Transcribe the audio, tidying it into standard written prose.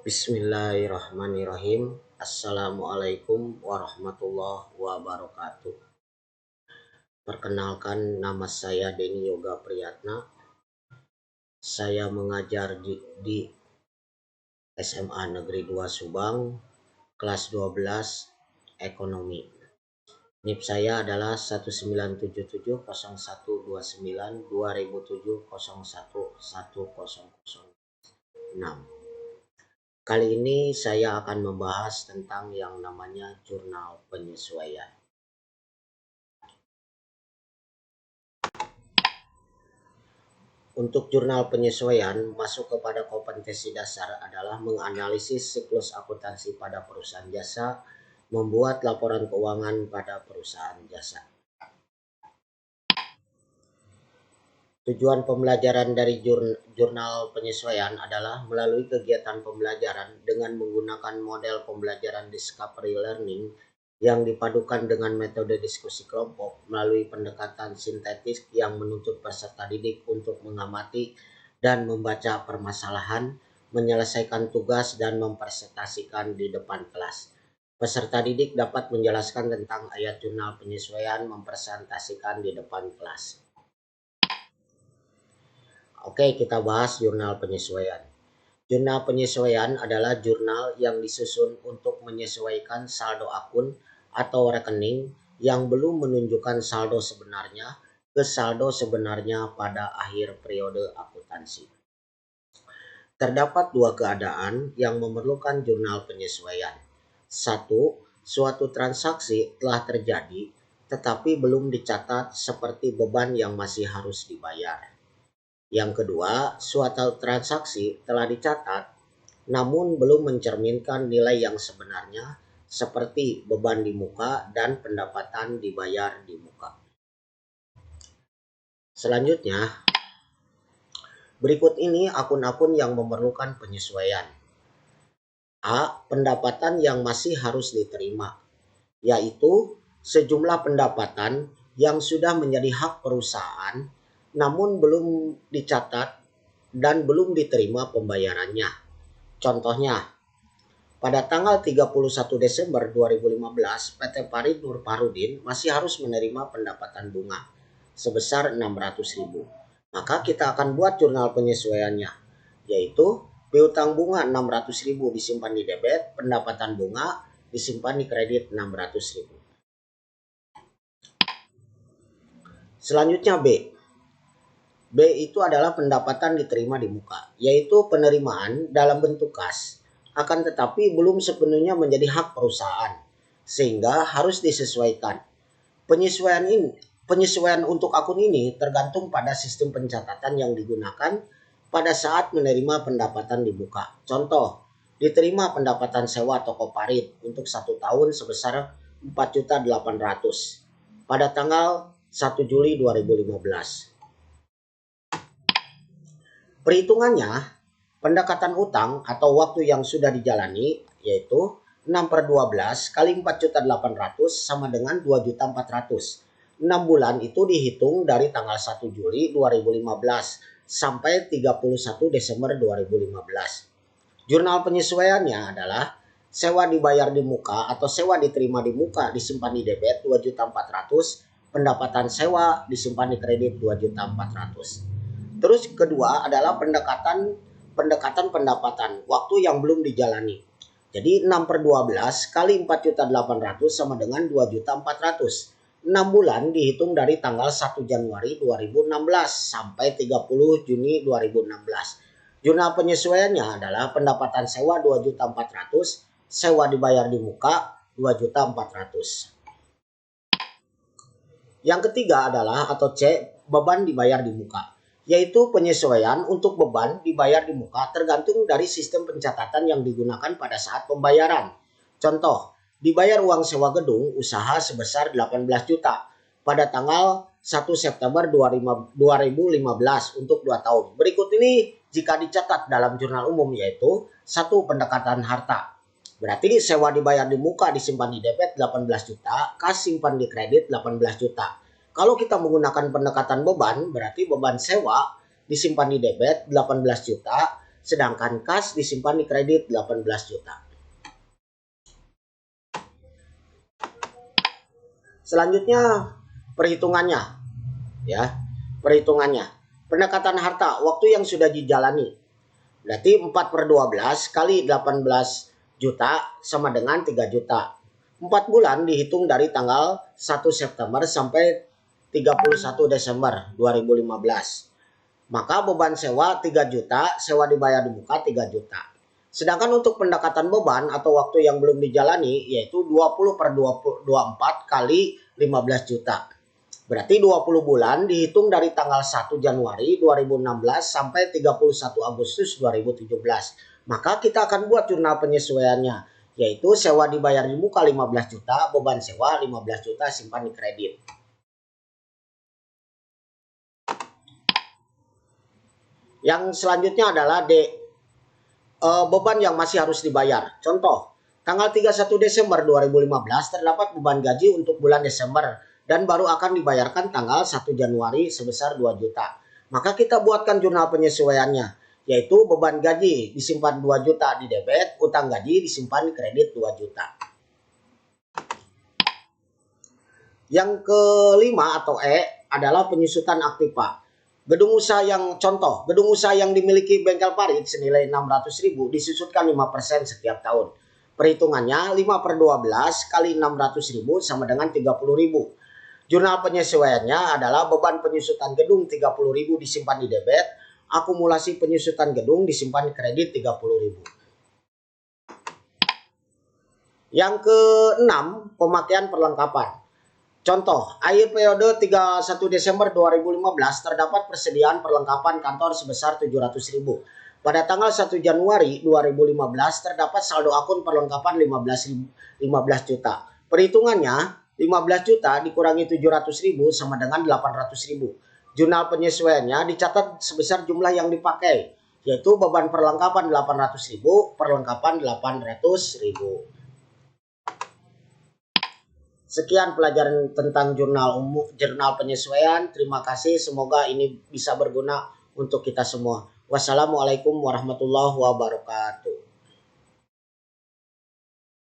Bismillahirrahmanirrahim. Assalamualaikum warahmatullahi wabarakatuh. Perkenalkan, nama saya Denny Yoga Priyatna. Saya mengajar di SMA Negeri 2 Subang, kelas 12 Ekonomi. NIP saya adalah 19771912007011006. Kali ini saya akan membahas tentang yang namanya jurnal penyesuaian. Untuk jurnal penyesuaian masuk kepada kompetensi dasar adalah menganalisis siklus akuntansi pada perusahaan jasa, membuat laporan keuangan pada perusahaan jasa. Tujuan pembelajaran dari jurnal penyesuaian adalah melalui kegiatan pembelajaran dengan menggunakan model pembelajaran discovery learning yang dipadukan dengan metode diskusi kelompok melalui pendekatan sintetis yang menuntut peserta didik untuk mengamati dan membaca permasalahan, menyelesaikan tugas, dan mempresentasikan di depan kelas. Peserta didik dapat menjelaskan tentang ayat jurnal penyesuaian, mempresentasikan di depan kelas. Oke, kita bahas jurnal penyesuaian. Jurnal penyesuaian adalah jurnal yang disusun untuk menyesuaikan saldo akun atau rekening yang belum menunjukkan saldo sebenarnya ke saldo sebenarnya pada akhir periode akuntansi. Terdapat dua keadaan yang memerlukan jurnal penyesuaian. Satu, suatu transaksi telah terjadi tetapi belum dicatat seperti beban yang masih harus dibayar. Yang kedua, suatu transaksi telah dicatat namun belum mencerminkan nilai yang sebenarnya seperti beban di muka dan pendapatan dibayar di muka. Selanjutnya, berikut ini akun-akun yang memerlukan penyesuaian. A. Pendapatan yang masih harus diterima, yaitu sejumlah pendapatan yang sudah menjadi hak perusahaan namun belum dicatat dan belum diterima pembayarannya. Contohnya, pada tanggal 31 Desember 2015, PT Parit Nur Parudin masih harus menerima pendapatan bunga sebesar 600.000. Maka kita akan buat jurnal penyesuaiannya, yaitu piutang bunga 600.000 disimpan di debit, pendapatan bunga disimpan di kredit 600.000. Selanjutnya B. B itu adalah pendapatan diterima di muka, yaitu penerimaan dalam bentuk kas, akan tetapi belum sepenuhnya menjadi hak perusahaan, sehingga harus disesuaikan. Penyesuaian untuk akun ini tergantung pada sistem pencatatan yang digunakan pada saat menerima pendapatan di muka. Contoh, diterima pendapatan sewa toko parit untuk 1 tahun sebesar 4.800.000 pada tanggal 1 Juli 2015. Perhitungannya, pendekatan utang atau waktu yang sudah dijalani yaitu 6/12 kali 4.800.000 sama dengan 2.400.000. 6 bulan itu dihitung dari tanggal 1 Juli 2015 sampai 31 Desember 2015. Jurnal penyesuaiannya adalah sewa dibayar di muka atau sewa diterima di muka disimpan di debit 2.400.000, pendapatan sewa disimpan di kredit 2.400.000. Terus kedua adalah pendekatan pendapatan waktu yang belum dijalani. Jadi 6/12 kali 4.800.000 sama dengan 2.400.000. 6 bulan dihitung dari tanggal 1 Januari 2016 sampai 30 Juni 2016. Jurnal penyesuaiannya adalah pendapatan sewa 2.400.000, sewa dibayar di muka 2.400.000. Yang ketiga adalah atau C, beban dibayar di muka, yaitu penyesuaian untuk beban dibayar di muka tergantung dari sistem pencatatan yang digunakan pada saat pembayaran. Contoh, dibayar uang sewa gedung usaha sebesar 18 juta pada tanggal 1 September 2015 untuk 2 tahun. Berikut ini jika dicatat dalam jurnal umum yaitu 1. Pendekatan harta. Berarti sewa dibayar di muka disimpan di debit 18 juta, kas simpan di kredit 18 juta. Kalau kita menggunakan pendekatan beban, berarti beban sewa disimpan di debit 18 juta, sedangkan kas disimpan di kredit 18 juta. Selanjutnya perhitungannya, ya. Perhitungannya. Pendekatan harta waktu yang sudah dijalani. Berarti 4/12 kali 18 juta sama dengan 3 juta. 4 bulan dihitung dari tanggal 1 September sampai 31 Desember 2015. Maka beban sewa 3 juta, sewa dibayar di muka 3 juta. Sedangkan untuk pendekatan beban atau waktu yang belum dijalani yaitu 20/24 kali 15 juta. Berarti 20 bulan dihitung dari tanggal 1 Januari 2016 sampai 31 Agustus 2017. Maka kita akan buat jurnal penyesuaiannya, yaitu sewa dibayar di muka 15 juta, beban sewa 15 juta simpan di kredit. Yang selanjutnya adalah beban yang masih harus dibayar. Contoh, tanggal 31 Desember 2015 terdapat beban gaji untuk bulan Desember dan baru akan dibayarkan tanggal 1 Januari sebesar 2 juta. Maka kita buatkan jurnal penyesuaiannya, yaitu beban gaji disimpan 2 juta di debit, utang gaji disimpan di kredit 2 juta. Yang kelima atau E adalah penyusutan aktiva. Gedung usaha yang dimiliki bengkel parit senilai 600.000 disusutkan 5% setiap tahun. Perhitungannya 5/12 kali 600.000 sama dengan 30.000. Jurnal penyesuaiannya adalah beban penyusutan gedung 30.000 disimpan di debit, akumulasi penyusutan gedung disimpan di kredit 30.000. Yang keenam, pemakaian perlengkapan. Contoh, akhir periode 31 Desember 2015 terdapat persediaan perlengkapan kantor sebesar 700.000. Pada tanggal 1 Januari 2015 terdapat saldo akun perlengkapan 15 juta. Perhitungannya 15 juta dikurangi 700.000 sama dengan 800.000. Jurnal penyesuaiannya dicatat sebesar jumlah yang dipakai, yaitu beban perlengkapan 800.000, perlengkapan 800.000. Sekian pelajaran tentang jurnal penyesuaian. Terima kasih, semoga ini bisa berguna untuk kita semua. Wassalamualaikum warahmatullahi wabarakatuh.